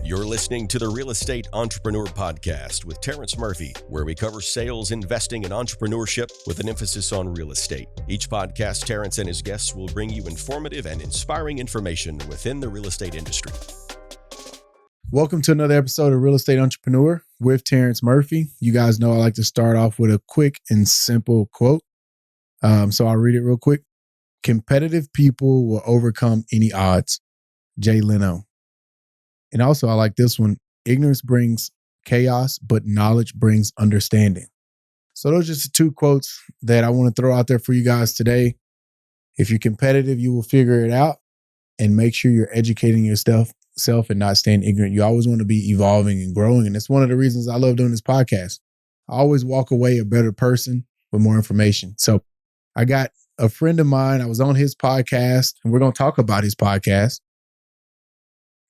You're listening to the Real Estate Entrepreneur Podcast with Terrence Murphy, where we cover sales, investing, and entrepreneurship with an emphasis on real estate. Each podcast, Terrence and his guests will bring you informative and inspiring information within the real estate industry. Welcome to another episode of Real Estate Entrepreneur with Terrence Murphy. You guys know I like to start off with a quick and simple quote. So I'll read it real quick. Competitive people will overcome any odds. Jay Leno. And also I like this one. Ignorance brings chaos, but knowledge brings understanding. So those are just the two quotes that I want to throw out there for you guys today. If you're competitive, you will figure it out, and make sure you're educating yourself and not staying ignorant. You always want to be evolving and growing. And it's one of the reasons I love doing this podcast. I always walk away a better person with more information. So I got a friend of mine. I was on his podcast, and we're going to talk about his podcast.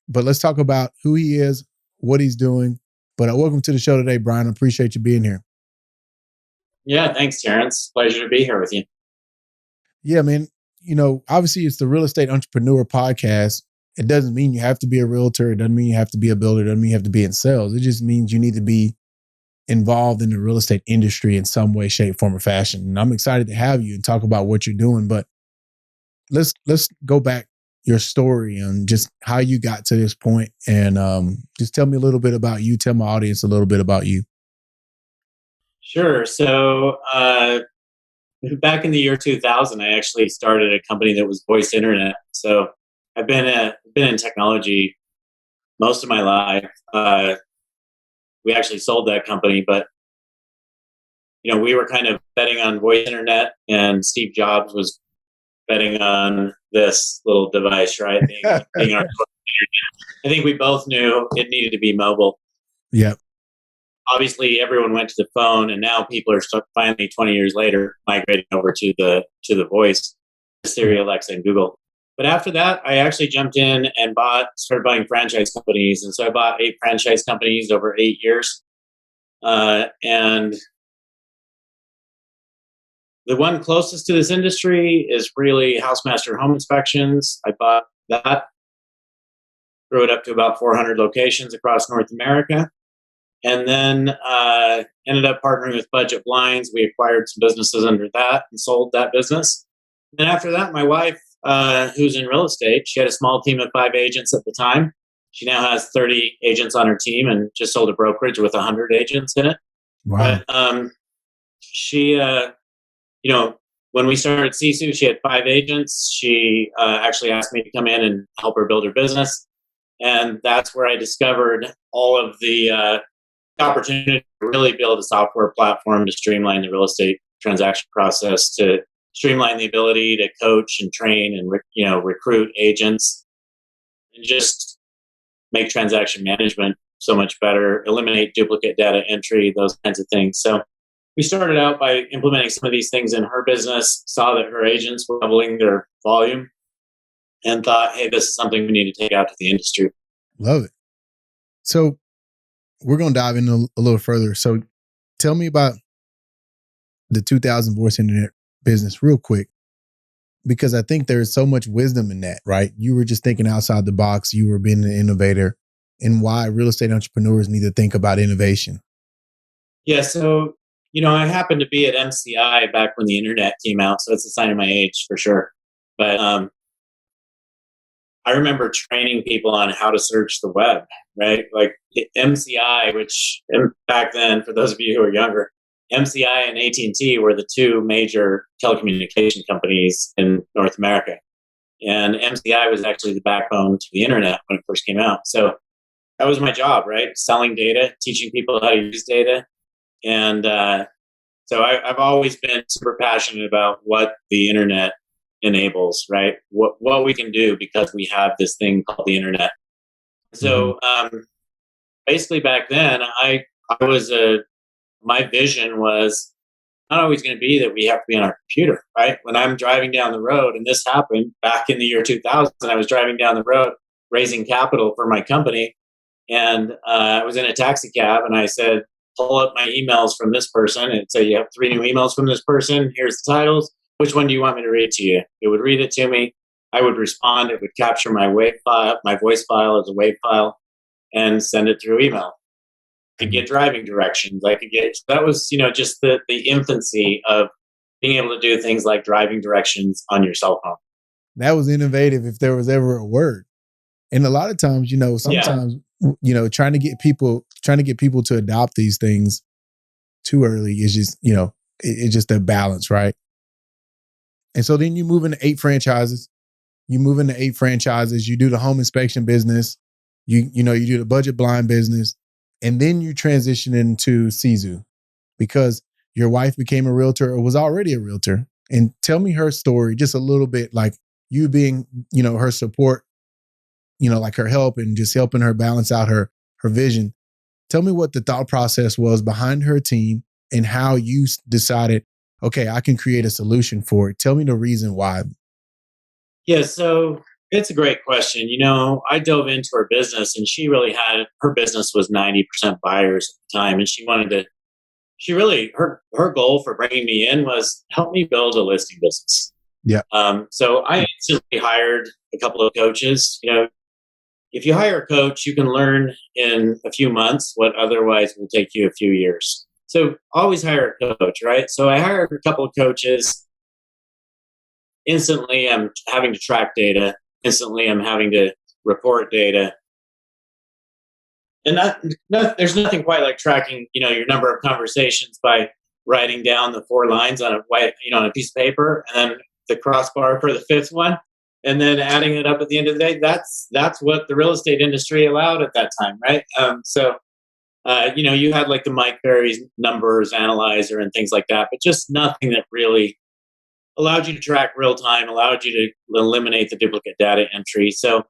But let's talk about who he is, what he's doing. But welcome to the show today, Brian. I appreciate you being here. Yeah, thanks, Terrence. Pleasure to be here with you. Yeah, man. You know, obviously it's the Real Estate Entrepreneur Podcast. It doesn't mean you have to be a realtor. It doesn't mean you have to be a builder. It doesn't mean you have to be in sales. It just means you need to be involved in the real estate industry in some way, shape, form, or fashion. And I'm excited to have you and talk about what you're doing. But let's go back your story and just how you got to this point, and just tell me a little bit about you. Tell my audience a little bit about you. Sure. So back in the year 2000, I actually started a company that was voice internet. So I've been in technology most of my life. We actually sold that company, but we were kind of betting on voice internet, and Steve Jobs was betting on this little device, right? Being our internet. I think we both knew it needed to be mobile. Yeah. Obviously, everyone went to the phone, and now people are finally 20 years later migrating over to the voice, Siri, Alexa, and Google. But after that, I actually jumped in and started buying franchise companies. And so I bought 8 franchise companies over 8 years. And the one closest to this industry is really Housemaster Home Inspections. I bought that, grew it up to about 400 locations across North America. And then ended up partnering with Budget Blinds. We acquired some businesses under that and sold that business. And after that, my wife, who's in real estate, she had a small team of 5 agents at the time. She now has 30 agents on her team and just sold a brokerage with 100 agents in it. Wow. But she, when we started Sisu, she had 5 agents. She actually asked me to come in and help her build her business. And that's where I discovered all of the opportunity to really build a software platform to streamline the real estate transaction process, to streamline the ability to coach and train and recruit agents, and just make transaction management so much better, eliminate duplicate data entry, those kinds of things. So we started out by implementing some of these things in her business, saw that her agents were doubling their volume, and thought, hey, this is something we need to take out to the industry. Love it. So we're going to dive in a little further. So tell me about the 2000 voice internet business real quick, because I think there's so much wisdom in that, right? You were just thinking outside the box. You were being an innovator, and why real estate entrepreneurs need to think about innovation. Yeah. So, I happened to be at MCI back when the internet came out. So it's a sign of my age for sure. But I remember training people on how to search the web, right? Like MCI, which back then, for those of you who are younger, MCI and AT&T were the 2 major telecommunication companies in North America. And MCI was actually the backbone to the internet when it first came out. So that was my job, right? Selling data, teaching people how to use data. And so I've always been super passionate about what the internet enables, right? What we can do because we have this thing called the internet. So basically back then, my vision was not always going to be that we have to be on our computer, right? When I'm driving down the road, and this happened back in the year 2000, I was driving down the road raising capital for my company. And I was in a taxi cab, and I said, pull up my emails from this person and say, you have 3 new emails from this person. Here's the titles. Which one do you want me to read to you? It would read it to me. I would respond. It would capture my WAV file, my voice file as a WAV file. and send it through email. I could get driving directions. That was, just the infancy of being able to do things like driving directions on your cell phone. That was innovative if there was ever a word. And a lot of times, sometimes, trying to get people to adopt these things too early is just, it's just a balance, right? And so then you move into 8 franchises. You do the home inspection business. You do the budget blind business. And then you transition into Sisu because your wife became a realtor or was already a realtor. And tell me her story just a little bit, like you being, her support, like her help and just helping her balance out her vision. Tell me what the thought process was behind her team and how you decided, okay, I can create a solution for it. Tell me the reason why. Yeah, so it's a great question. I dove into her business and her business was 90% buyers at the time. And her goal for bringing me in was help me build a listing business. Yeah. So I instantly hired a couple of coaches. If you hire a coach, you can learn in a few months what otherwise will take you a few years. So always hire a coach, right? So I hired a couple of coaches. Instantly, I'm having to track data. Instantly, I'm having to report data. And there's nothing quite like tracking, your number of conversations by writing down the 4 lines on a piece of paper, and then the crossbar for the 5th one, and then adding it up at the end of the day. That's what the real estate industry allowed at that time, right? You had like the Mike Ferry's numbers analyzer and things like that, but just nothing that really allowed you to track real time, allowed you to eliminate the duplicate data entry. So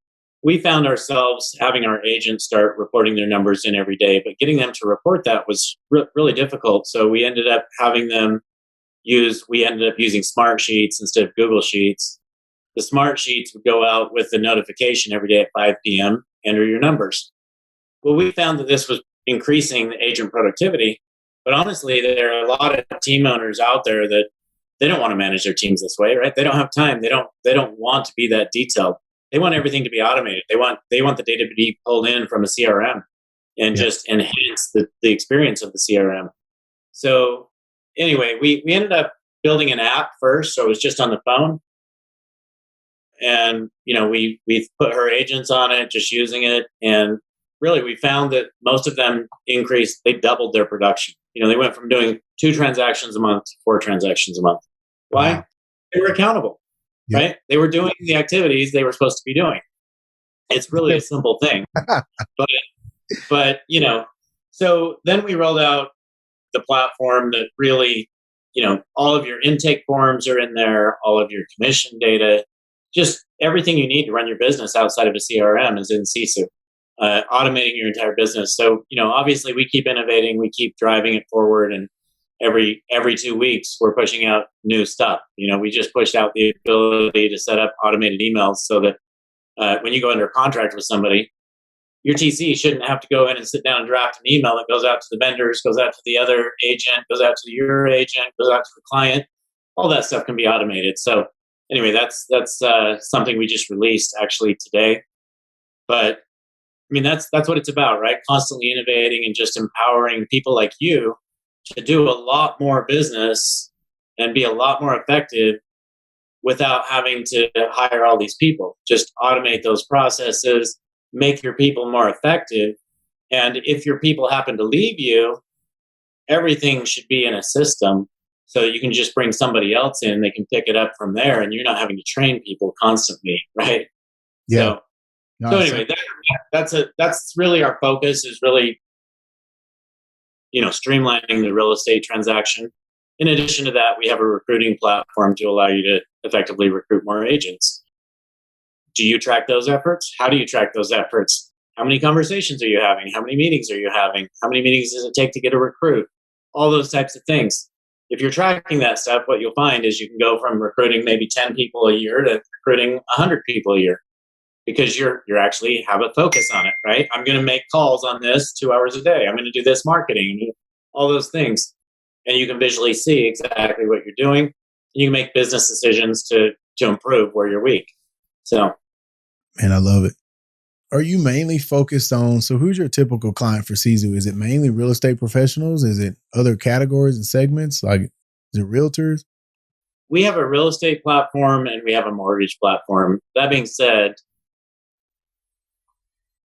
we found ourselves having our agents start reporting their numbers in every day, but getting them to report that was really difficult. So we ended up using Smart Sheets instead of Google Sheets. The Smart Sheets would go out with the notification every day at 5 p.m., enter your numbers. Well, we found that this was increasing the agent productivity, but honestly, there are a lot of team owners out there that they don't want to manage their teams this way, right? They don't have time. They don't want to be that detailed. They want everything to be automated. They want the data to be pulled in from a CRM and just enhance the experience of the CRM. So anyway, we ended up building an app first, so it was just on the phone. And we put her agents on it, just using it, and really we found that most of them they doubled their production. They went from doing 2 transactions a month to 4 transactions a month. Why? Wow. They were accountable, right? They were doing the activities they were supposed to be doing. It's really a simple thing. but so then we rolled out the platform that really, all of your intake forms are in there, all of your commission data, just everything you need to run your business outside of a CRM is in Sisu. Automating your entire business. So, obviously we keep innovating, we keep driving it forward, and every 2 weeks we're pushing out new stuff. We just pushed out the ability to set up automated emails so that when you go under contract with somebody, your TC shouldn't have to go in and sit down and draft an email that goes out to the vendors, goes out to the other agent, goes out to your agent, goes out to the client. All that stuff can be automated. So anyway, that's something we just released actually today. But that's what it's about, right? Constantly innovating and just empowering people like you to do a lot more business and be a lot more effective without having to hire all these people. Just automate those processes, make your people more effective. And if your people happen to leave you, everything should be in a system. So you can just bring somebody else in, they can pick it up from there, and you're not having to train people constantly, right? Yeah. So anyway, that's really our focus, is really, streamlining the real estate transaction. In addition to that, we have a recruiting platform to allow you to effectively recruit more agents. Do you track those efforts? How do you track those efforts? How many conversations are you having? How many meetings are you having? How many meetings does it take to get a recruit? All those types of things. If you're tracking that stuff, what you'll find is you can go from recruiting maybe 10 people a year to recruiting 100 people a year, because you're actually have a focus on it, right? I'm going to make calls on this 2 hours a day. I'm going to do this marketing, all those things. And you can visually see exactly what you're doing. And you can make business decisions to improve where you're weak. So. Man, I love it. are you mainly focused on, so who's your typical client for Sisu? Is it mainly real estate professionals? Is it other categories and segments? Like, is it realtors? We have a real estate platform and we have a mortgage platform. That being said,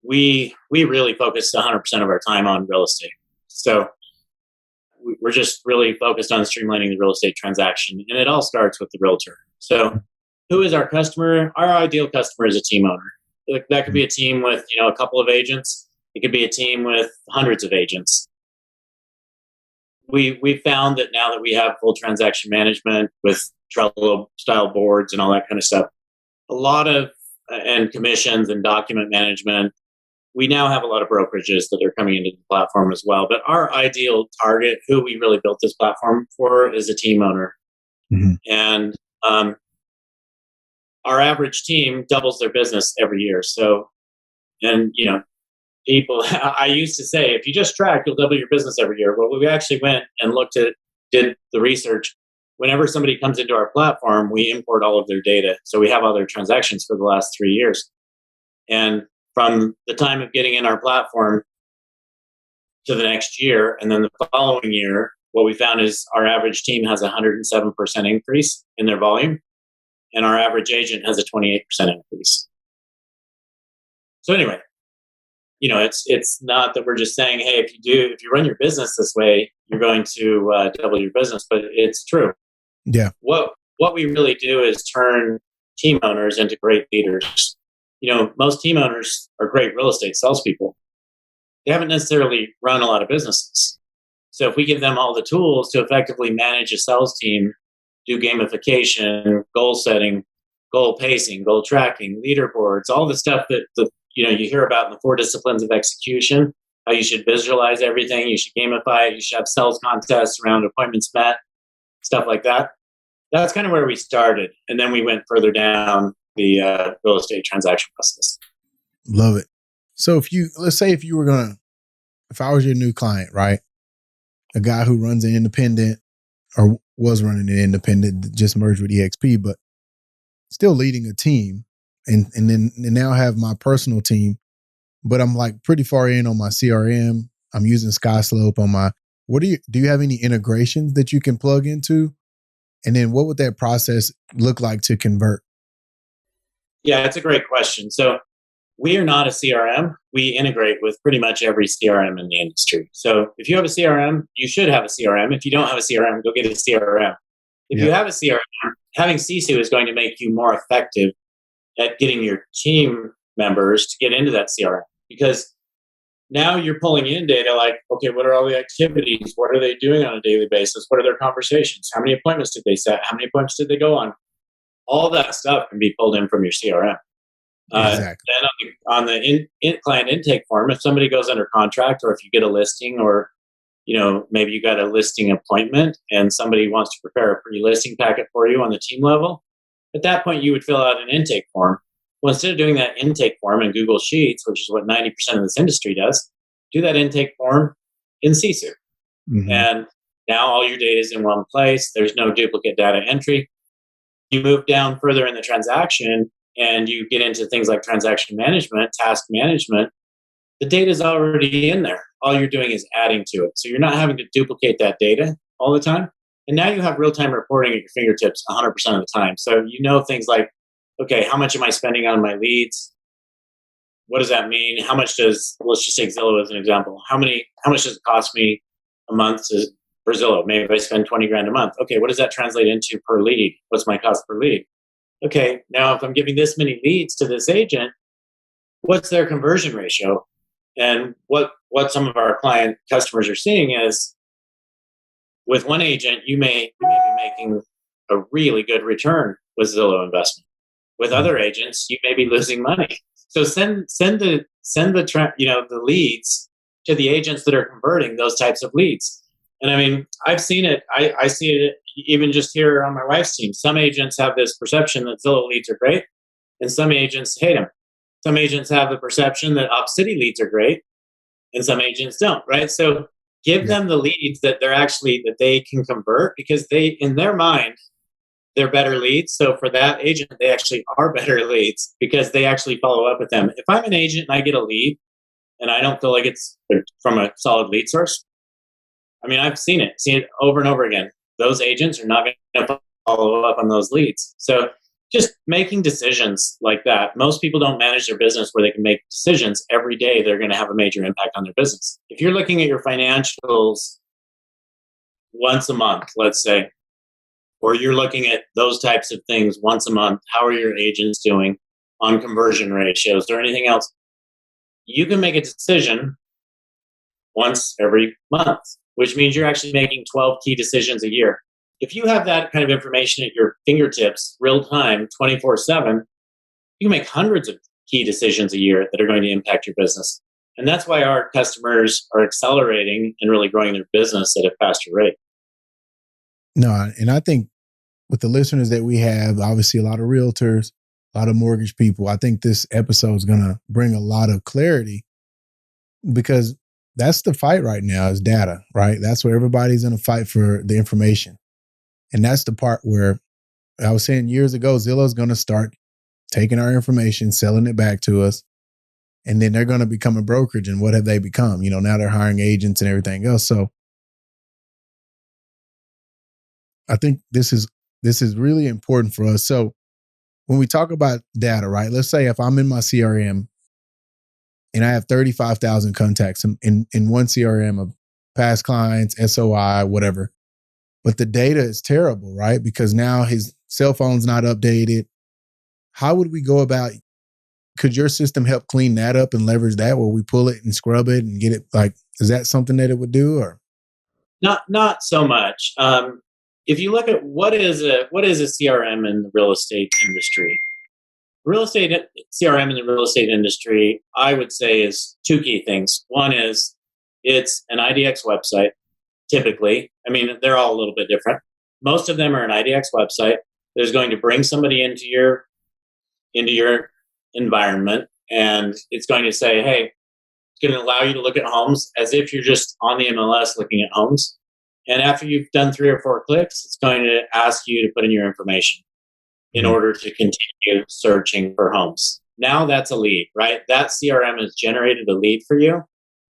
we really focus 100% of our time on real estate. So we're just really focused on streamlining the real estate transaction. And it all starts with the realtor. So who is our customer? Our ideal customer is a team owner. That could be a team with, a couple of agents. It could be a team with hundreds of agents. We found that now that we have full transaction management with Trello style boards and all that kind of stuff, a lot of, and commissions and document management, we now have a lot of brokerages that are coming into the platform as well. But our ideal target, who we really built this platform for, is a team owner. Mm-hmm. And our average team doubles their business every year. So, and people, I used to say, if you just track, you'll double your business every year. Well, we actually went and did the research. Whenever somebody comes into our platform, we import all of their data. So we have all their transactions for the last 3 years. And from the time of getting in our platform to the next year, and then the following year, what we found is our average team has a 107% increase in their volume, and our average agent has a 28% increase. So anyway, it's not that we're just saying, hey, if you run your business this way, you're going to double your business, but it's true. Yeah. What we really do is turn team owners into great leaders. Most team owners are great real estate salespeople. They haven't necessarily run a lot of businesses. So if we give them all the tools to effectively manage a sales team, do gamification, goal setting, goal pacing, goal tracking, leaderboards, all the stuff that you hear about in the 4 disciplines of execution, how you should visualize everything, you should gamify it, you should have sales contests around appointments met, stuff like that. That's kind of where we started. And then we went further down the real estate transaction process. Love it. So let's say if I was your new client, right? A guy who runs an independent or was running an independent, just merged with EXP, but still leading a team and now have my personal team, but I'm like pretty far in on my CRM. I'm using SkySlope on my, do you have any integrations that you can plug into? And then what would that process look like to convert? Yeah, that's a great question. So we are not a CRM. We integrate with pretty much every CRM in the industry. So if you have a CRM, you should have a CRM. If you don't have a CRM, go get a CRM. If you have a CRM, having Sisu is going to make you more effective at getting your team members to get into that CRM, because now you're pulling in data like, okay, what are all the activities? What are they doing on a daily basis? What are their conversations? How many appointments did they set? How many appointments did they go on? All that stuff can be pulled in from your CRM. Exactly. Then on the client intake form, if somebody goes under contract, or if you get a listing, or maybe you got a listing appointment and somebody wants to prepare a pre-listing packet for you on the team level, at that point you would fill out an intake form. Well, instead of doing that intake form in Google Sheets, which is what 90% of this industry does, do that intake form in Sisu. Mm-hmm. And now all your data is in one place. There's no duplicate data entry. You move down further in the transaction and you get into things like transaction management, task management. The data is already in there. All you're doing is adding to it. So you're not having to duplicate that data all the time. And now you have real-time reporting at your fingertips 100% of the time. So things like, okay, how much am I spending on my leads? What does that mean? Let's just take Zillow as an example. How much does it cost me a month for Zillow? Maybe I spend $20,000 a month. Okay, what does that translate into per lead? What's my cost per lead? Okay, now if I'm giving this many leads to this agent, what's their conversion ratio? And what some of our client customers are seeing is, with one agent, you may be making a really good return with Zillow investment. With other agents, you may be losing money. So send the leads to the agents that are converting those types of leads. And I mean, I've seen it. I see it even just here on my wife's team. Some agents have this perception that Zillow leads are great, and some agents hate them. Some agents have the perception that Up City leads are great, and some agents don't, right? So give them the leads that they can convert, because in their mind, they're better leads. So for that agent, they actually are better leads because they actually follow up with them. If I'm an agent and I get a lead and I don't feel like it's from a solid lead source, I mean, I've seen it over and over again. Those agents are not going to follow up on those leads. So just making decisions like that. Most people don't manage their business where they can make decisions every day. They're going to have a major impact on their business. If you're looking at your financials once a month, let's say, or you're looking at those types of things once a month, how are your agents doing on conversion ratios or anything else? You can make a decision once every month, which means you're actually making 12 key decisions a year. If you have that kind of information at your fingertips, real time, 24/7, you can make hundreds of key decisions a year that are going to impact your business. And that's why our customers are accelerating and really growing their business at a faster rate. No, and I think with the listeners that we have, obviously a lot of realtors, a lot of mortgage people, I think this episode is going to bring a lot of clarity because that's the fight right now is data, right? That's where everybody's in a fight for the information. And that's the part where I was saying years ago, Zillow's going to start taking our information, selling it back to us. And then they're going to become a brokerage. And what have they become? You know, now they're hiring agents and everything else. So I think this is really important for us. So when we talk about data, right? Let's say if I'm in my CRM and I have 35,000 contacts in one CRM of past clients, SOI, whatever. But the data is terrible, right? Because now his cell phone's not updated. How would we go about, could your system help clean that up and leverage that where we pull it and scrub it and get it like, is that something that it would do or? Not so much. If you look at what is a CRM in the real estate industry, CRM in the real estate industry, I would say is two key things. One is it's an IDX website. Typically, I mean, they're all a little bit different. Most of them are an IDX website. There's going to bring somebody into your environment, and it's going to say, hey, it's going to allow you to look at homes as if you're just on the MLS looking at homes. And after you've done 3 or 4 clicks, it's going to ask you to put in your information in order to continue searching for homes. Now that's a lead, right? That CRM has generated a lead for you,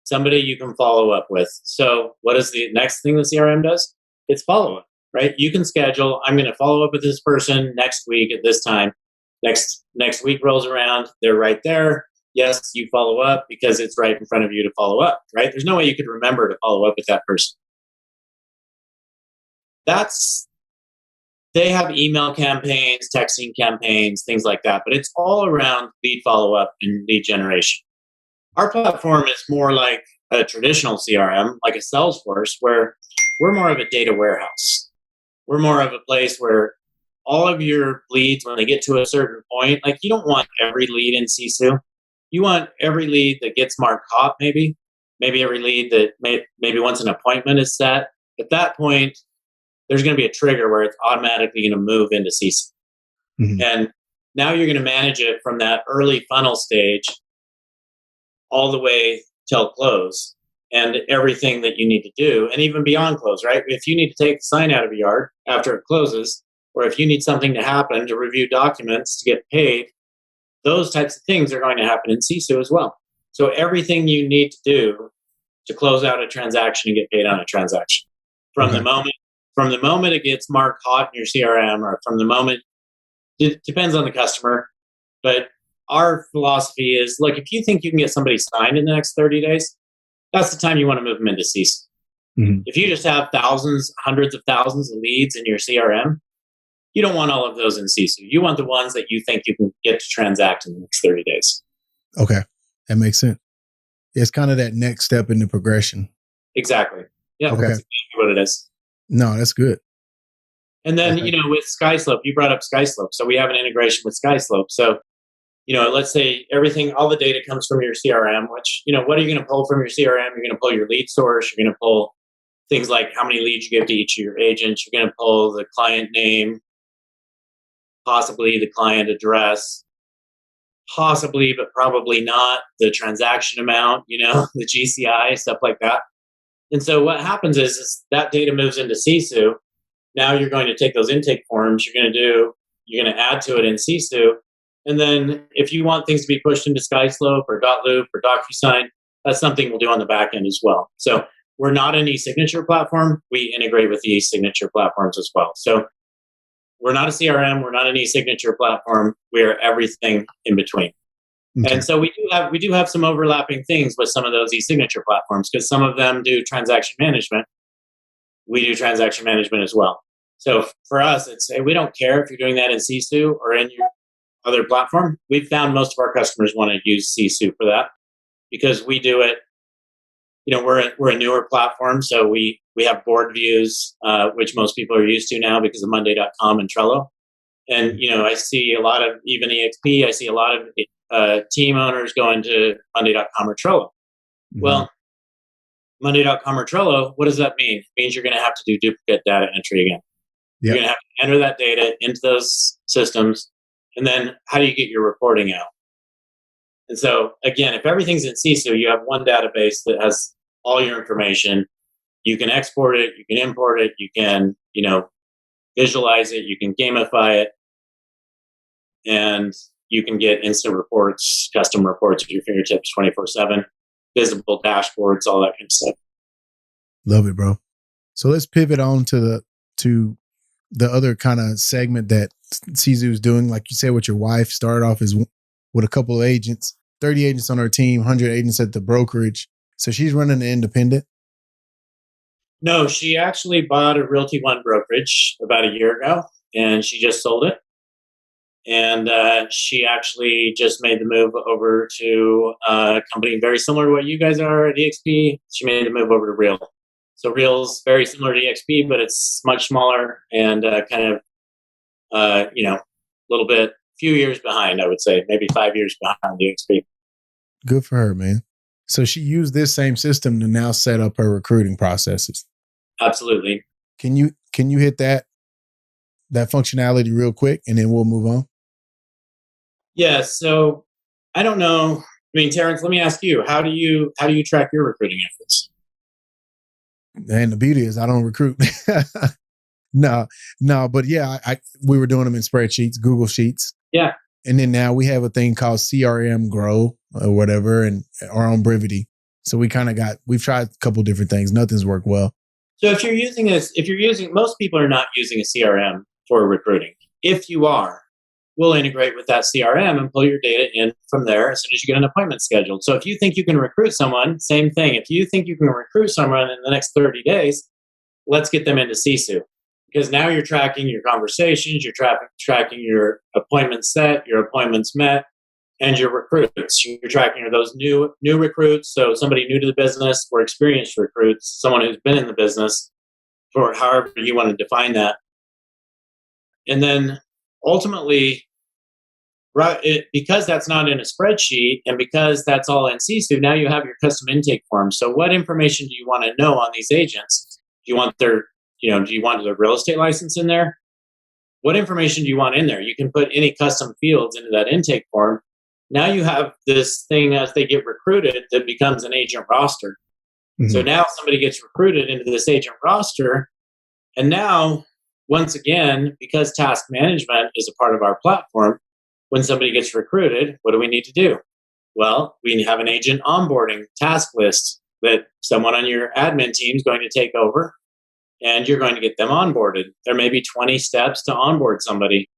somebody you can follow up with. So what is the next thing the CRM does? It's follow-up, right? You can schedule, I'm going to follow up with this person next week at this time. Next week rolls around, they're right there. Yes, you follow up because it's right in front of you to follow up, right? There's no way you could remember to follow up with that person. They have email campaigns, texting campaigns, things like that, but it's all around lead follow-up and lead generation. Our platform is more like a traditional CRM, like a Salesforce, where we're more of a data warehouse. We're more of a place where all of your leads, when they get to a certain point, like you don't want every lead in Sisu. You want every lead that gets marked hot, maybe every lead that maybe once an appointment is set. At that point, there's going to be a trigger where it's automatically going to move into Sisu. Mm-hmm. And now you're going to manage it from that early funnel stage all the way till close and everything that you need to do, and even beyond close, right? If you need to take the sign out of your yard after it closes, or if you need something to happen to review documents to get paid, those types of things are going to happen in Sisu as well. So everything you need to do to close out a transaction and get paid on a transaction from the moment it gets marked hot in your CRM, or from the moment, it depends on the customer, but our philosophy is, look, if you think you can get somebody signed in the next 30 days, that's the time you want to move them into Sisu. Mm-hmm. If you just have thousands, hundreds of thousands of leads in your CRM, you don't want all of those in Sisu. You want the ones that you think you can get to transact in the next 30 days. Okay. That makes sense. It's kind of that next step in the progression. Exactly. Yeah, okay. That's exactly what it is. No, that's good. And then, with SkySlope, you brought up SkySlope. So we have an integration with SkySlope. So, let's say all the data comes from your CRM, which, what are you going to pull from your CRM? You're going to pull your lead source. You're going to pull things like how many leads you give to each of your agents. You're going to pull the client name, possibly the client address, possibly, but probably not, the transaction amount, the GCI, stuff like that. And so what happens is that data moves into Sisu. now you're going to take those intake forms, you're going to add to it in Sisu. And then if you want things to be pushed into SkySlope or Dotloop or DocuSign, that's something we'll do on the back end as well. So we're not an e-signature platform. We integrate with the e-signature platforms as well. So we're not a CRM. We're not an e-signature platform. We're everything in between. Okay. And so we do have some overlapping things with some of those e-signature platforms because some of them do transaction management. We do transaction management as well. So for us, it's we don't care if you're doing that in Sisu or in your other platform. We've found most of our customers want to use Sisu for that because we do it. We're a newer platform, so we have board views, which most people are used to now because of Monday.com and Trello. And I see a lot of even EXP. I see a lot of team owners going to Monday.com or Trello. Mm-hmm. Well, Monday.com or Trello, what does that mean? It means you're going to have to do duplicate data entry again. Yep. You're going to have to enter that data into those systems, and then how do you get your reporting out? And so, again, if everything's in Sisu, you have one database that has all your information. You can export it, you can import it, you can, visualize it, you can gamify it, and you can get instant reports, custom reports at your fingertips 24/7, visible dashboards, all that kind of stuff. Love it, bro. So let's pivot on to the other kind of segment that Sisu is doing. Like you said, with your wife, started off as with a couple of agents, 30 agents on her team, 100 agents at the brokerage. So she's running an independent? No, she actually bought a Realty One brokerage about a year ago, and she just sold it. And she actually just made the move over to a company very similar to what you guys are at EXP. She made the move over to Real. So Real's very similar to EXP, but it's much smaller and a little bit, few years behind, I would say, maybe 5 years behind EXP. Good for her, man. So she used this same system to now set up her recruiting processes. Absolutely. Can you hit that functionality real quick, and then we'll move on? Yeah. So I don't know. I mean, Terrence, let me ask you: how do you track your recruiting efforts? And the beauty is, I don't recruit. No, but yeah, we were doing them in spreadsheets, Google Sheets. Yeah. And then now we have a thing called CRM Grow or whatever, and our own Brivity. So we've tried a couple different things. Nothing's worked well. So if you're using, most people are not using a CRM for recruiting. If you are, we'll integrate with that CRM and pull your data in from there as soon as you get an appointment scheduled. So if you think you can recruit someone, same thing. If you think you can recruit someone in the next 30 days, let's get them into Sisu. Because now you're tracking your conversations, you're tracking your appointments set, your appointments met, and your recruits. You're tracking those new recruits, so somebody new to the business, or experienced recruits, someone who's been in the business, for however you want to define that. And then ultimately, because that's not in a spreadsheet and because that's all in Sisu, now you have your custom intake form. So what information do you want to know on these agents? Do you want their real estate license in there? What information do you want in there? You can put any custom fields into that intake form. Now you have this thing as they get recruited that becomes an agent roster. Mm-hmm. So now somebody gets recruited into this agent roster. And now, once again, because task management is a part of our platform, when somebody gets recruited, what do we need to do? Well, we have an agent onboarding task list that someone on your admin team is going to take over, and you're going to get them onboarded. There may be 20 steps to onboard somebody.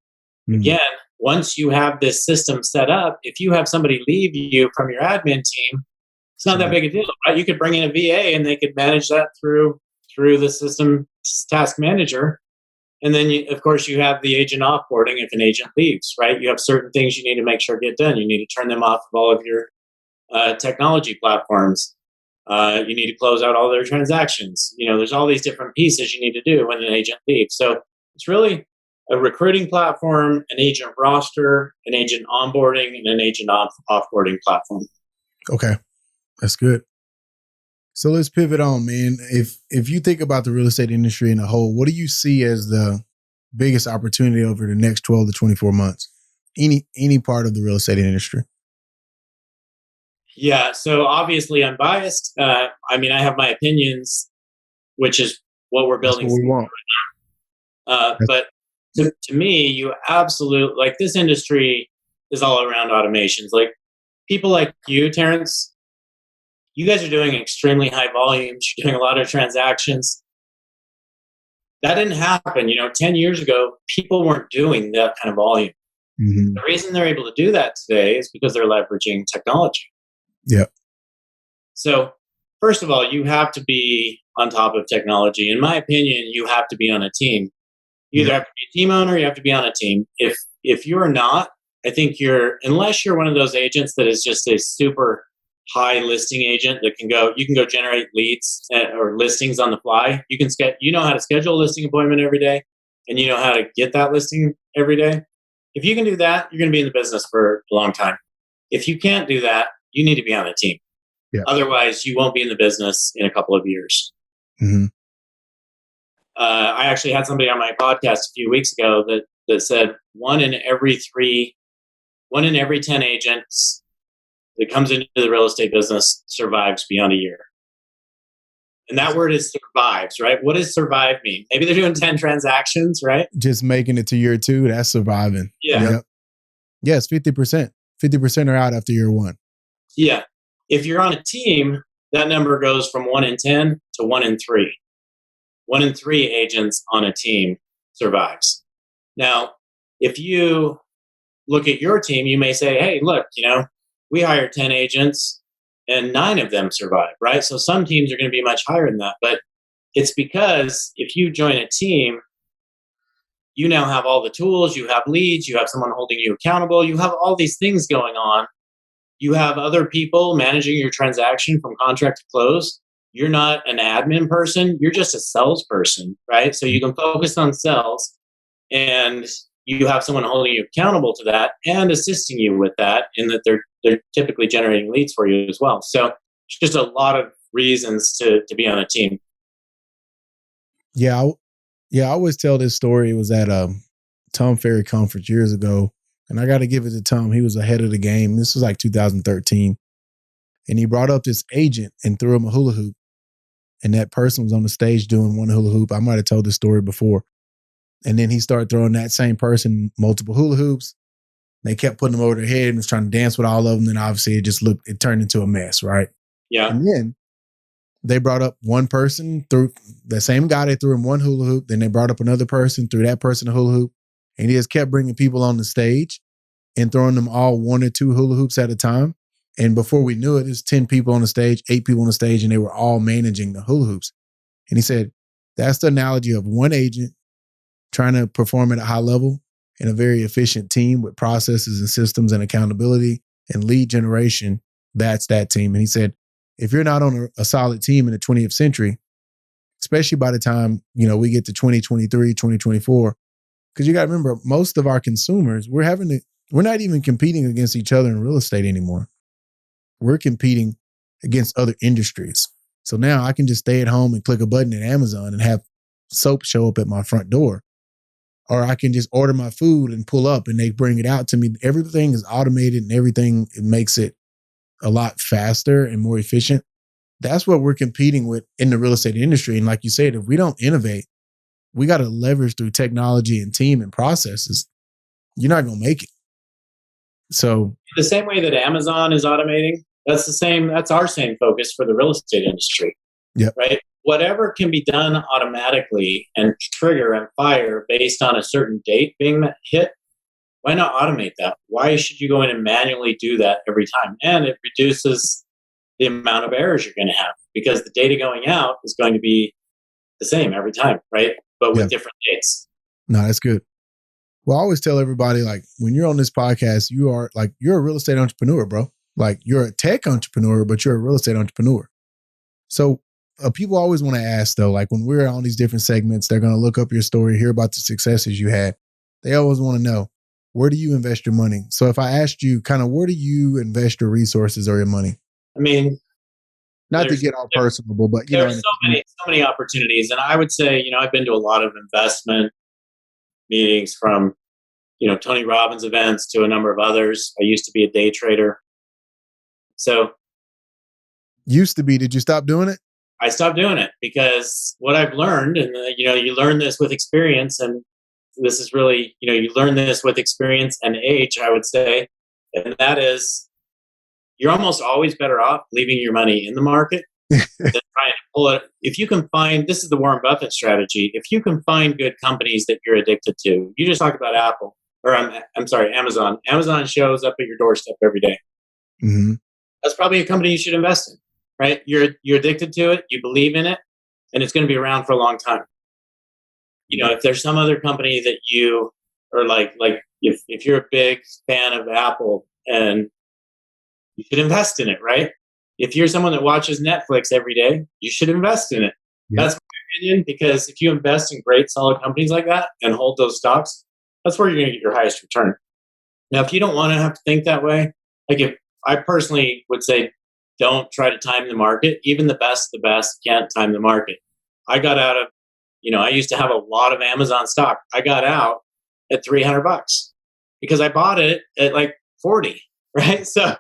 Mm-hmm. Again, once you have this system set up, if you have somebody leave you from your admin team, it's not that big a deal, right? You could bring in a VA and they could manage that through the system task manager. And then, of course, you have the agent offboarding if an agent leaves, right? You have certain things you need to make sure get done. You need to turn them off of all of your technology platforms. You need to close out all their transactions. There's all these different pieces you need to do when an agent leaves. So it's really a recruiting platform, an agent roster, an agent onboarding, and an agent offboarding platform. Okay, that's good. So let's pivot on, man. If you think about the real estate industry in a whole, what do you see as the biggest opportunity over the next 12 to 24 months? Any part of the real estate industry? Yeah, so obviously I'm biased. I have my opinions, which is what we're building. That's what we want. But to me, you absolutely, like, this industry is all around automations. Like, people like you, Terrence, you guys are doing extremely high volumes. You're doing a lot of transactions. That didn't happen. 10 years ago, people weren't doing that kind of volume. Mm-hmm. The reason they're able to do that today is because they're leveraging technology. Yeah. So, first of all, you have to be on top of technology. In my opinion, you have to be on a team. You either have to be a team owner, or you have to be on a team. If you're not, I think unless you're one of those agents that is just a super high listing agent that you can go generate leads or listings on the fly. You know how to schedule a listing appointment every day, and you know how to get that listing every day. If you can do that, you're going to be in the business for a long time. If you can't do that, you need to be on a team. Yeah. Otherwise, you won't be in the business in a couple of years. Mm-hmm. I actually had somebody on my podcast a few weeks ago that said one in every 10 agents that comes into the real estate business survives beyond a year. And that word is survives, right? What does survive mean? Maybe they're doing 10 transactions, right? Just making it to year 2, that's surviving. Yeah. Yep. Yes, 50%. 50% are out after year 1. Yeah. If you're on a team, that number goes from 1 in 10 to 1 in 3. 1 in 3 agents on a team survives. Now, if you look at your team, you may say, hey, look, we hired 10 agents and 9 of them survive, right? So some teams are going to be much higher than that. But it's because if you join a team, you now have all the tools, you have leads, you have someone holding you accountable, you have all these things going on. You have other people managing your transaction from contract to close. You're not an admin person, you're just a salesperson, right? So you can focus on sales, and you have someone holding you accountable to that and assisting you with that, in that they're typically generating leads for you as well. So it's just a lot of reasons to be on a team. Yeah, I always tell this story. It was at Tom Ferry conference years ago, and I got to give it to Tom. He was ahead of the game. This was like 2013, and he brought up this agent and threw him a hula hoop, and that person was on the stage doing one hula hoop. I might have told this story before, and then he started throwing that same person multiple hula hoops. They kept putting them over their head and was trying to dance with all of them. And obviously it turned into a mess, right? Yeah. And then they brought up one person, threw the same guy, they threw him one hula hoop. Then they brought up another person, threw that person a hula hoop. And he just kept bringing people on the stage and throwing them all 1 or 2 hula hoops at a time. And before we knew it, there's 10 people on the stage, 8 people on the stage, and they were all managing the hula hoops. And he said, that's the analogy of one agent trying to perform at a high level in a very efficient team with processes and systems and accountability and lead generation. That's that team. And he said, if you're not on a solid team in the 20th century, especially by the time, we get to 2023, 2024, because you got to remember, most of our consumers, we're not even competing against each other in real estate anymore. We're competing against other industries. So now I can just stay at home and click a button at Amazon and have soap show up at my front door. Or I can just order my food and pull up and they bring it out to me. Everything is automated and everything, it makes it a lot faster and more efficient. That's what we're competing with in the real estate industry. And like you said, if we don't innovate, we got to leverage through technology and team and processes. You're not going to make it. So the same way that Amazon is automating, that's our same focus for the real estate industry. Yeah. Right. Whatever can be done automatically and trigger and fire based on a certain date being hit, why not automate that? Why should you go in and manually do that every time? And it reduces the amount of errors you're going to have, because the data going out is going to be the same every time, right? But with different dates. No, that's good. Well, I always tell everybody, like, when you're on this podcast, you're a real estate entrepreneur, bro. Like, you're a tech entrepreneur, but you're a real estate entrepreneur. So people always want to ask, though, like, when we're on these different segments, they're going to look up your story, hear about the successes you had. They always want to know, where do you invest your money? So if I asked you kind of, where do you invest your resources or your money? I mean, not to get all personable, but there's so many opportunities. And I would say, I've been to a lot of investment meetings, from, Tony Robbins events to a number of others. I used to be a day trader. So used to be, did you stop doing it? I stopped doing it because what I've learned, and you learn this with experience, and this is really, you learn this with experience and age, I would say, and that is, you're almost always better off leaving your money in the market than trying to pull it. If you can find, this is the Warren Buffett strategy. If you can find good companies that you're addicted to, you just talked about Apple, or I'm sorry, Amazon. Amazon shows up at your doorstep every day. Mm-hmm. That's probably a company you should invest in, right? You're addicted to it, you believe in it, and it's going to be around for a long time. If there's some other company that you are like if you're a big fan of Apple, and you should invest in it, right? If you're someone that watches Netflix every day, you should invest in it. Yeah. That's my opinion, because if you invest in great, solid companies like that and hold those stocks, that's where you're going to get your highest return. Now, if you don't want to have to think that way, like if I personally would say, don't try to time the market. Even the best can't time the market. I got out of, I used to have a lot of Amazon stock. I got out at $300 because I bought it at like 40, right? So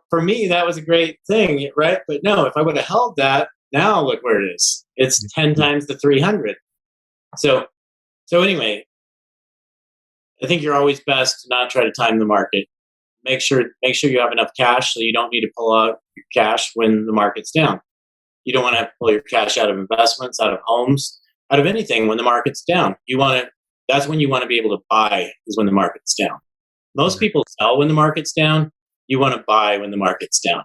for me, that was a great thing, right? But no, if I would have held that, now look where it is. It's 10 times the 300. So anyway, I think you're always best to not try to time the market. Make sure you have enough cash so you don't need to pull out your cash when the market's down. You don't want to have to pull your cash out of investments, out of homes, out of anything when the market's down. That's when you want to be able to buy, is when the market's down. Most people sell when the market's down. You want to buy when the market's down.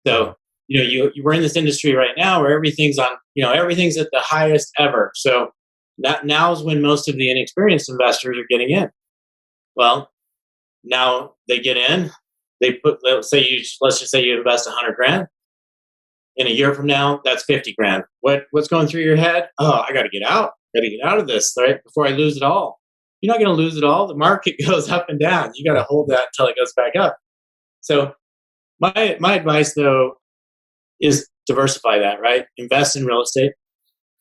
So, you we're in this industry right now where everything's at the highest ever. So now's when most of the inexperienced investors are getting in. Well, now they get in, let's just say you invest $100,000. In a year from now, that's $50,000. What's going through your head? Oh, I got to get out. Got to get out of this, right? Before I lose it all. You're not going to lose it all. The market goes up and down. You got to hold that until it goes back up. So my advice, though, is diversify that, right? Invest in real estate.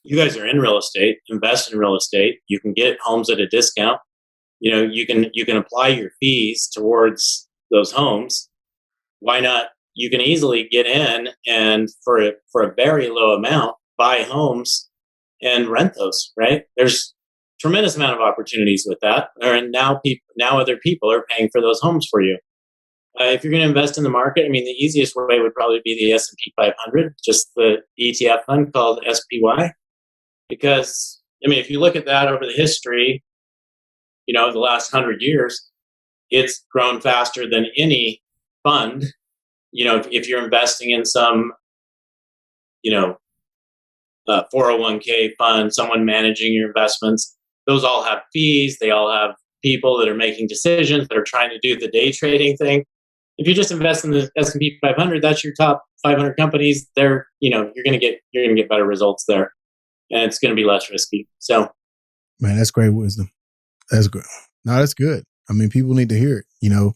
You guys are in real estate. Invest in real estate. You can get homes at a discount. You can apply your fees towards those homes. Why not? You can easily get in and for a very low amount, buy homes and rent those, right? There's tremendous amount of opportunities with that. And now other people are paying for those homes for you. If you're going to invest in the market, the easiest way would probably be the S&P 500, just the ETF fund called SPY. Because, if you look at that over the history, the last 100 years, it's grown faster than any fund. If you're investing in some, 401k fund, someone managing your investments, those all have fees. They all have people that are making decisions, that are trying to do the day trading thing. If you just invest in the S&P 500, that's your top 500 companies. You're going to get better results there, and it's going to be less risky. So, man, that's great wisdom. That's good. No, that's good. People need to hear it.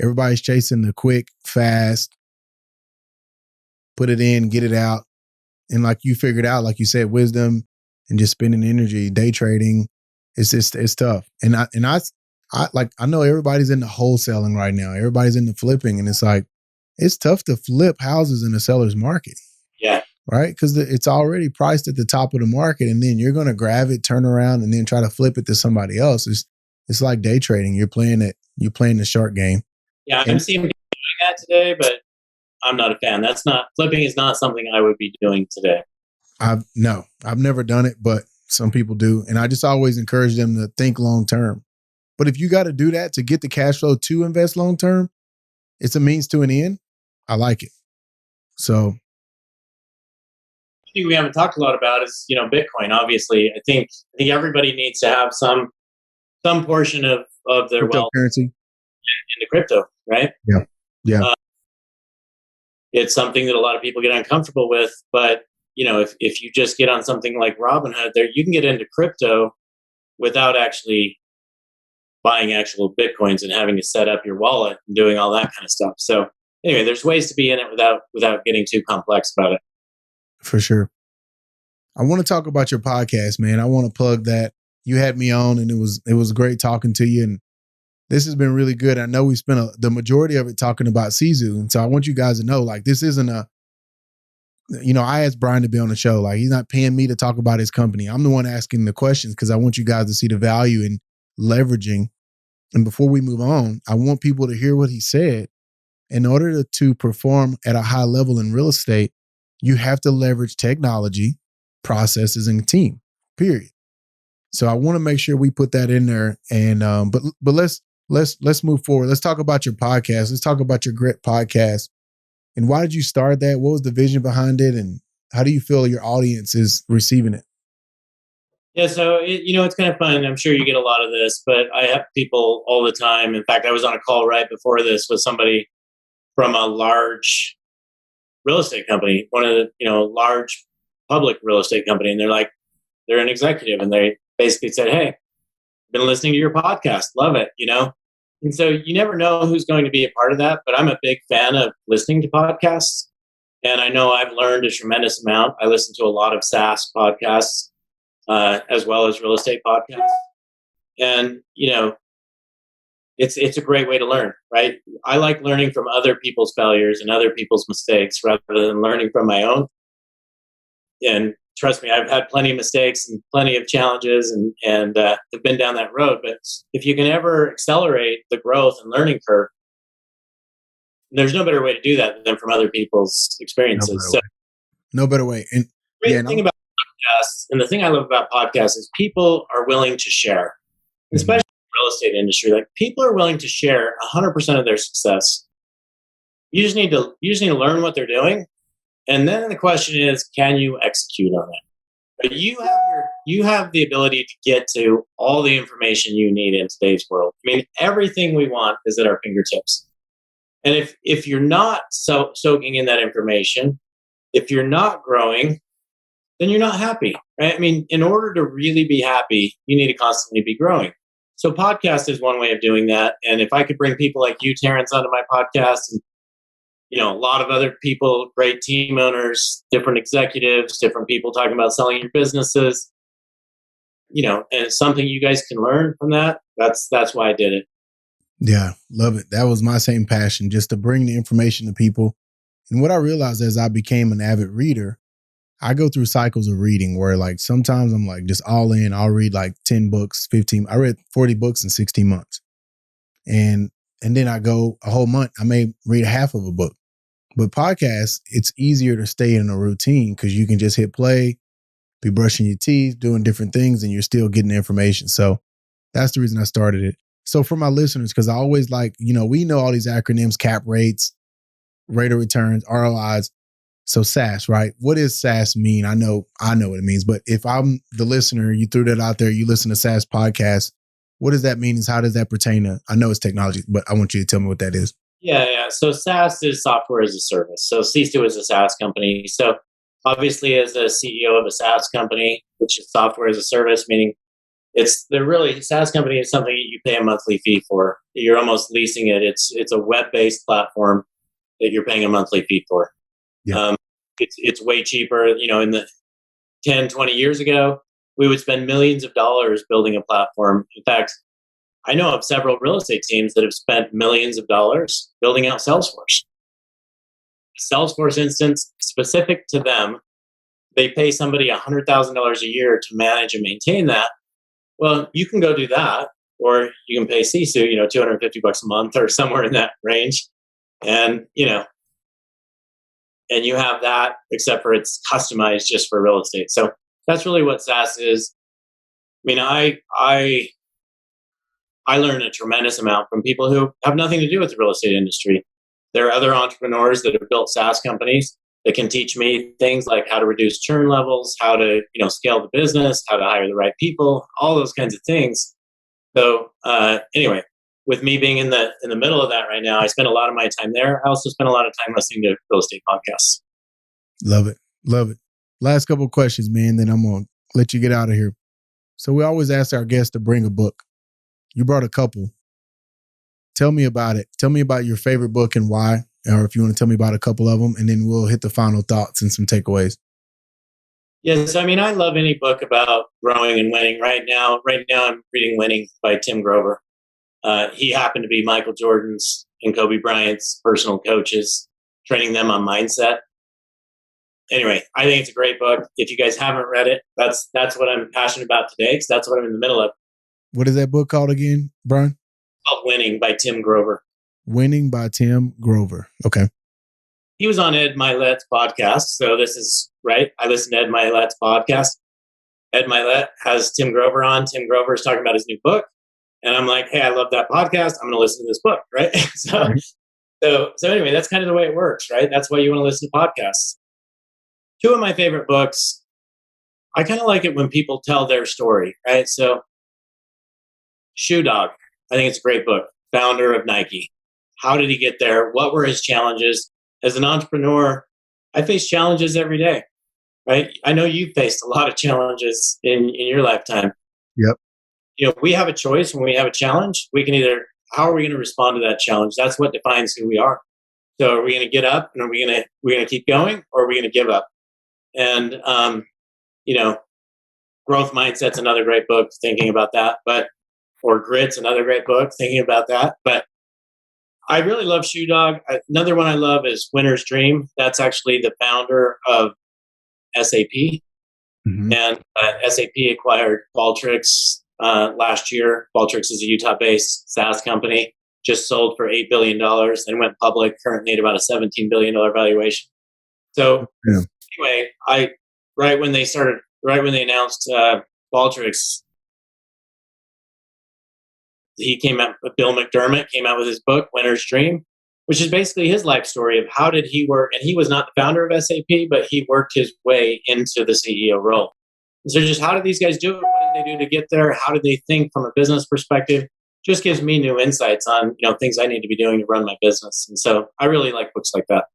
Everybody's chasing the quick, fast, put it in, get it out. And like you figured out, like you said, wisdom and just spending energy, day trading, it's tough. And I know everybody's into wholesaling right now. Everybody's into flipping. And it's tough to flip houses in a seller's market. Yeah. Right? Because it's already priced at the top of the market, and then you're going to grab it, turn around, and then try to flip it to somebody else. It's like day trading. You're playing the short game. Yeah, I'm seeing people doing that today, but I'm not a fan. Flipping is not something I would be doing today. I've never done it, but some people do. And I just always encourage them to think long term. But if you got to do that to get the cash flow to invest long term, it's a means to an end. I like it. So thing we haven't talked a lot about is, Bitcoin. Obviously, I think everybody needs to have some portion of their wealth currency into crypto, right? Yeah. It's something that a lot of people get uncomfortable with, but if you just get on something like Robinhood, there you can get into crypto without actually buying actual Bitcoins and having to set up your wallet and doing all that kind of stuff. So anyway, there's ways to be in it without getting too complex about it. For sure. I want to talk about your podcast, man. I want to plug that. You had me on, and it was great talking to you. And this has been really good. I know we spent the majority of it talking about Sisu. And so I want you guys to know, this isn't I asked Brian to be on the show. Like, he's not paying me to talk about his company. I'm the one asking the questions because I want you guys to see the value in leveraging. And before we move on, I want people to hear what he said. In order to perform at a high level in real estate, you have to leverage technology, processes, and team, period. So I want to make sure we put that in there. And but let's move forward. Let's talk about your podcast. Let's talk about your Grit podcast. And why did you start that? What was the vision behind it? And how do you feel your audience is receiving it? Yeah, so it's kind of fun. I'm sure you get a lot of this, but I have people all the time. In fact, I was on a call right before this with somebody from a large real estate company, one of the large public real estate company, and they're an executive, and they basically said, "Hey, been listening to your podcast, love it," And so you never know who's going to be a part of that, but I'm a big fan of listening to podcasts. And I know I've learned a tremendous amount. I listen to a lot of SaaS podcasts, as well as real estate podcasts. And, it's a great way to learn, right? I like learning from other people's failures and other people's mistakes rather than learning from my own. And trust me, I've had plenty of mistakes and plenty of challenges and have been down that road. But if you can ever accelerate the growth and learning curve, there's no better way to do that than from other people's experiences. No better way. And the thing about podcasts, and the thing I love about podcasts is people are willing to share, especially in the real estate industry. Like, people are willing to share 100% of their success. You just need to learn what they're doing. And then the question is, can you execute on it? But you have the ability to get to all the information you need in today's world. I mean, everything we want is at our fingertips. And if you're not soaking in that information, if you're not growing, then you're not happy, right? I mean, in order to really be happy, you need to constantly be growing. So podcast is one way of doing that. And if I could bring people like you, Terrence, onto my podcast, and a lot of other people, great team owners, different executives, different people talking about selling your businesses, and it's something you guys can learn from that. That's why I did it. Yeah, love it. That was my same passion, just to bring the information to people. And what I realized as I became an avid reader, I go through cycles of reading where, like, sometimes I'm like just all in. I'll read like 10 books, 15. I read 40 books in 16 months. And then I go a whole month, I may read half of a book. But podcasts, it's easier to stay in a routine because you can just hit play, be brushing your teeth, doing different things, and you're still getting the information. So that's the reason I started it. So for my listeners, because I always like, we know all these acronyms: cap rates, rate of returns, ROIs. So SaaS, right? What does SaaS mean? I know what it means, but if I'm the listener, you threw that out there, you listen to SaaS podcasts, what does that mean? How does that pertain to, I know it's technology, but I want you to tell me what that is. Yeah. So SaaS is software as a service. So Sisu is a SaaS company. So obviously, as a CEO of a SaaS company, which is software as a service, meaning SaaS company is something you pay a monthly fee for. You're almost leasing it. It's a web-based platform that you're paying a monthly fee for. Yeah. It's way cheaper. In the 10, 20 years ago, we would spend millions of dollars building a platform. In fact, I know of several real estate teams that have spent millions of dollars building out Salesforce. Salesforce instance specific to them, they pay somebody $100,000 a year to manage and maintain that. Well, you can go do that, or you can pay Sisu, $250 a month or somewhere in that range, and and you have that, except for it's customized just for real estate. So that's really what SaaS is. I mean, I learned a tremendous amount from people who have nothing to do with the real estate industry. There are other entrepreneurs that have built SaaS companies that can teach me things like how to reduce churn levels, how to scale the business, how to hire the right people, all those kinds of things. So anyway, with me being in the middle of that right now, I spend a lot of my time there. I also spend a lot of time listening to real estate podcasts. Love it. Last couple of questions, man, then I'm gonna let you get out of here. So we always ask our guests to bring a book. You brought a couple. Tell me about it. Tell me about your favorite book and why, or if you want to tell me about a couple of them, and then we'll hit the final thoughts and some takeaways. Yes, I mean, I love any book about growing and winning. Right now I'm reading Winning by Tim Grover. He happened to be Michael Jordan's and Kobe Bryant's personal coaches, training them on mindset. anyway, I think it's a great book. If you guys haven't read it, that's what I'm passionate about today, because that's what I'm in the middle of. What is that book called again, Brian? It's called Winning by Tim Grover. Winning by Tim Grover. Okay. He was on Ed Milet's podcast. So this is right. I listened to Ed Milet's podcast. Ed Milet has Tim Grover on. Tim Grover is talking about his new book. And I'm like, hey, I love that podcast. I'm going to listen to this book, right? So anyway, that's kind of the way it works, right? That's why you want to listen to podcasts. Two of my favorite books, I kind of like it when people tell their story, right? So Shoe Dog, I think it's a great book. Founder of Nike. How did he get there? What were his challenges? As an entrepreneur, I face challenges every day, right? I know you've faced a lot of challenges in your lifetime. Yep. We have a choice when we have a challenge. We can either, how are we going to respond to that challenge? That's what defines who we are. So are we going to get up and we're going to keep going, or are we going to give up? And, Growth Mindset's another great book thinking about that, or Grit's another great book thinking about that. But I really love Shoe Dog. Another one I love is Winner's Dream. That's actually the founder of SAP. Mm-hmm. And SAP acquired Qualtrics last year. Qualtrics is a Utah-based SaaS company, just sold for $8 billion and went public, currently at about a $17 billion valuation. So anyway, right when they announced Qualtrics, Bill McDermott came out with his book, Winner's Dream, which is basically his life story of how did he work. And he was not the founder of SAP, but he worked his way into the CEO role. And so just how did these guys do it? What did they do to get there? How did they think from a business perspective? Just gives me new insights on, things I need to be doing to run my business. And so I really like books like that.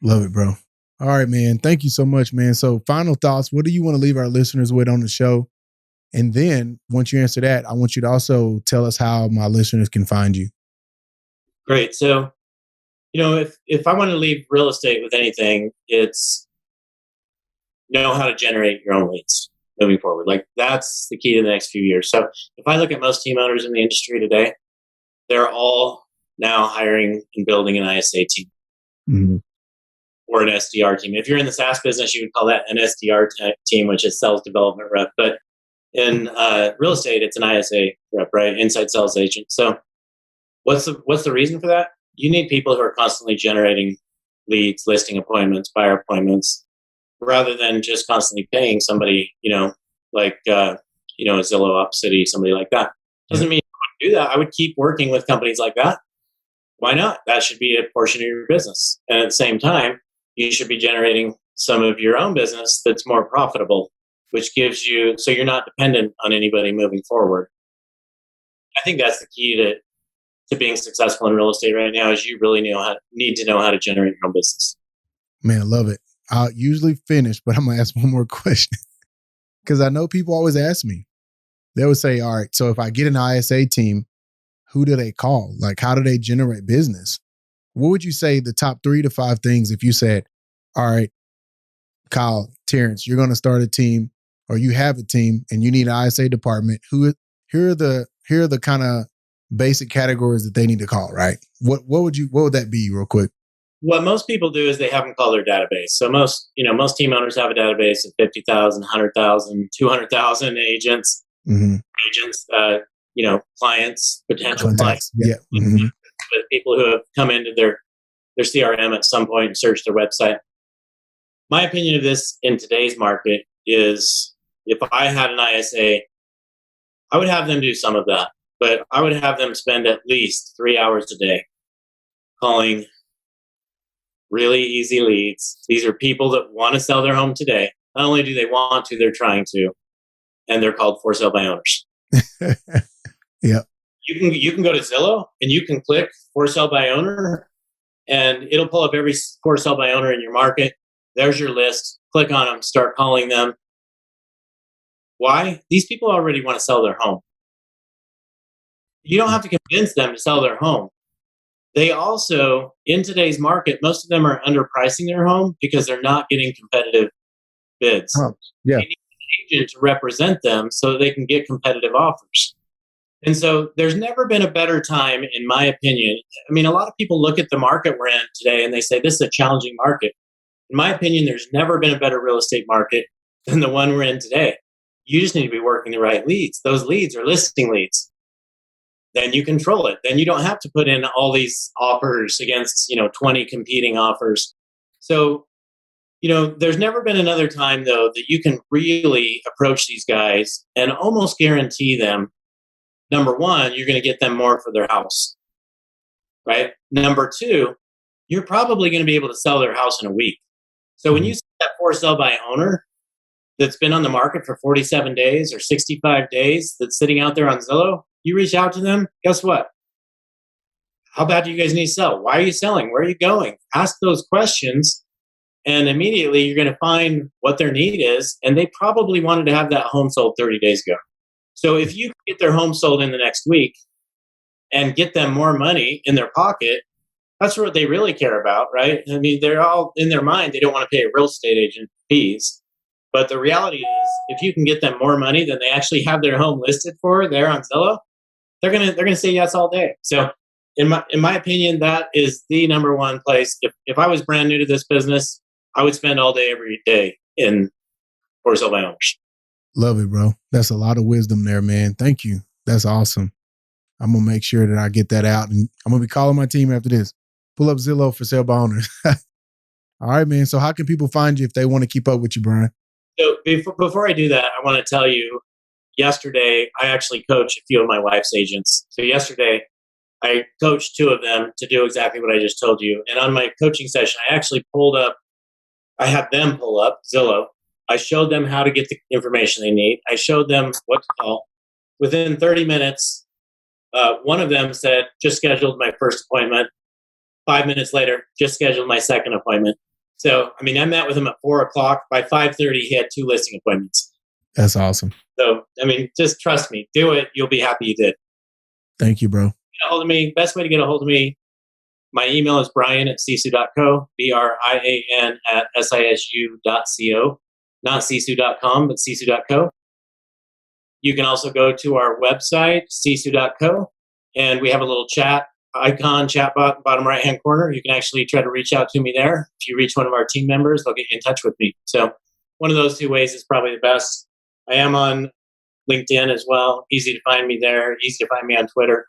Love it, bro. All right, man. Thank you so much, man. So final thoughts. What do you want to leave our listeners with on the show? And then once you answer that, I want you to also tell us how my listeners can find you. Great. So, if I want to leave real estate with anything, it's know how to generate your own leads moving forward. Like that's the key to the next few years. So if I look at most team owners in the industry today, they're all now hiring and building an ISA team. Mm-hmm. Or an SDR team. If you're in the SaaS business, you would call that an SDR team, which is sales development rep. But in real estate, it's an ISA rep, right? Inside sales agent. So what's the reason for that? You need people who are constantly generating leads, listing appointments, buyer appointments, rather than just constantly paying somebody, like a Zillow, Opcity, somebody like that. Doesn't mean you wouldn't do that. I would keep working with companies like that. Why not? That should be a portion of your business. And at the same time, you should be generating some of your own business that's more profitable, which gives you, so you're not dependent on anybody moving forward. I think that's the key to being successful in real estate right now, is you really need to know how to generate your own business. Man, I love it. I'll usually finish, but I'm going to ask one more question because I know people always ask me. They would say, all right, so if I get an ISA team, who do they call? Like, how do they generate business? What would you say the top 3 to 5 things if you said, all right, Kyle, Terrence, you're going to start a team or you have a team and you need an ISA department. Here are the kind of basic categories that they need to call, right? What would that be real quick? What most people do is they have them call their database. So most team owners have a database of 50,000, 100,000, 200,000 agents, clients, potential clients. Yeah. Mm-hmm. With people who have come into their CRM at some point and searched their website. My opinion of this in today's market is if I had an ISA, I would have them do some of that, but I would have them spend at least 3 hours a day calling really easy leads. These are people that want to sell their home today. Not only do they want to, they're trying to, and they're called for sale by owners. Yeah. You can go to Zillow and you can click for sale by owner and it'll pull up every for sale by owner in your market. There's your list. Click on them, start calling them. Why? These people already want to sell their home. You don't have to convince them to sell their home. They also, in today's market, most of them are underpricing their home because they're not getting competitive bids. Yeah. They need an agent to represent them so that they can get competitive offers. And so there's never been a better time, in my opinion. I mean, a lot of people look at the market we're in today and they say, this is a challenging market. in my opinion, there's never been a better real estate market than the one we're in today. You just need to be working the right leads. Those leads are listing leads. Then you control it. Then you don't have to put in all these offers against, 20 competing offers. So, there's never been another time, though, that you can really approach these guys and almost guarantee them, number one, you're going to get them more for their house, right? Number two, you're probably going to be able to sell their house in a week. So when you see that for sale by owner that's been on the market for 47 days or 65 days that's sitting out there on Zillow, you reach out to them, guess what? How bad do you guys need to sell? Why are you selling? Where are you going? Ask those questions, and immediately you're going to find what their need is, and they probably wanted to have that home sold 30 days ago. So if you get their home sold in the next week and get them more money in their pocket, that's what they really care about, right? I mean, they're all in their mind, they don't want to pay a real estate agent fees. But the reality is, if you can get them more money than they actually have their home listed for there on Zillow, they're gonna say yes all day. So in my opinion, that is the number one place. If I was brand new to this business, I would spend all day every day in for sale by owners. Love it, bro. That's a lot of wisdom there, man. Thank you. That's awesome. I'm gonna make sure that I get that out, and I'm gonna be calling my team after this. Pull up Zillow for sale by owners. All right, man. So how can people find you if they want to keep up with you, Brian? So before I do that, I want to tell you, yesterday, I actually coached a few of my wife's agents. So yesterday, I coached two of them to do exactly what I just told you. And on my coaching session, I had them pull up Zillow. I showed them how to get the information they need. I showed them what to call. Within 30 minutes, one of them said, just scheduled my first appointment. 5 minutes later, just scheduled my second appointment. So, I met with him at 4:00. By 5:30, he had 2 listing appointments. That's awesome. So, just trust me. Do it. You'll be happy you did. Thank you, bro. Get a hold of me. Best way to get a hold of me, my email is brian@sisu.co, brian@sisu.co, not sisu.com, but sisu.co. You can also go to our website, sisu.co, and we have a little chat icon, chat bottom right-hand corner. You can actually try to reach out to me there. If you reach one of our team members, they'll get you in touch with me. So one of those 2 ways is probably the best. I am on LinkedIn as well. Easy to find me there. Easy to find me on Twitter.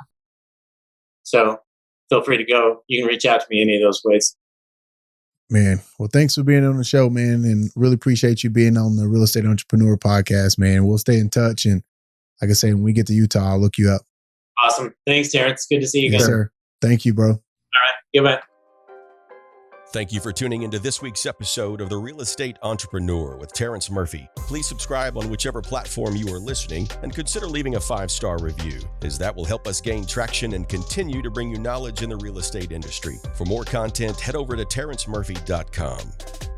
So feel free to go. You can reach out to me any of those ways. Man, well, thanks for being on the show, man, and really appreciate you being on the Real Estate Entrepreneur Podcast, man. We'll stay in touch, and like I say, when we get to Utah, I'll look you up. Awesome. Thanks, Terrence. Good to see you again. Yes, sir. Thank you, bro. All right. Goodbye. Thank you for tuning into this week's episode of The Real Estate Entrepreneur with Terrence Murphy. Please subscribe on whichever platform you are listening and consider leaving a 5-star review, as that will help us gain traction and continue to bring you knowledge in the real estate industry. For more content, head over to terrencemurphy.com.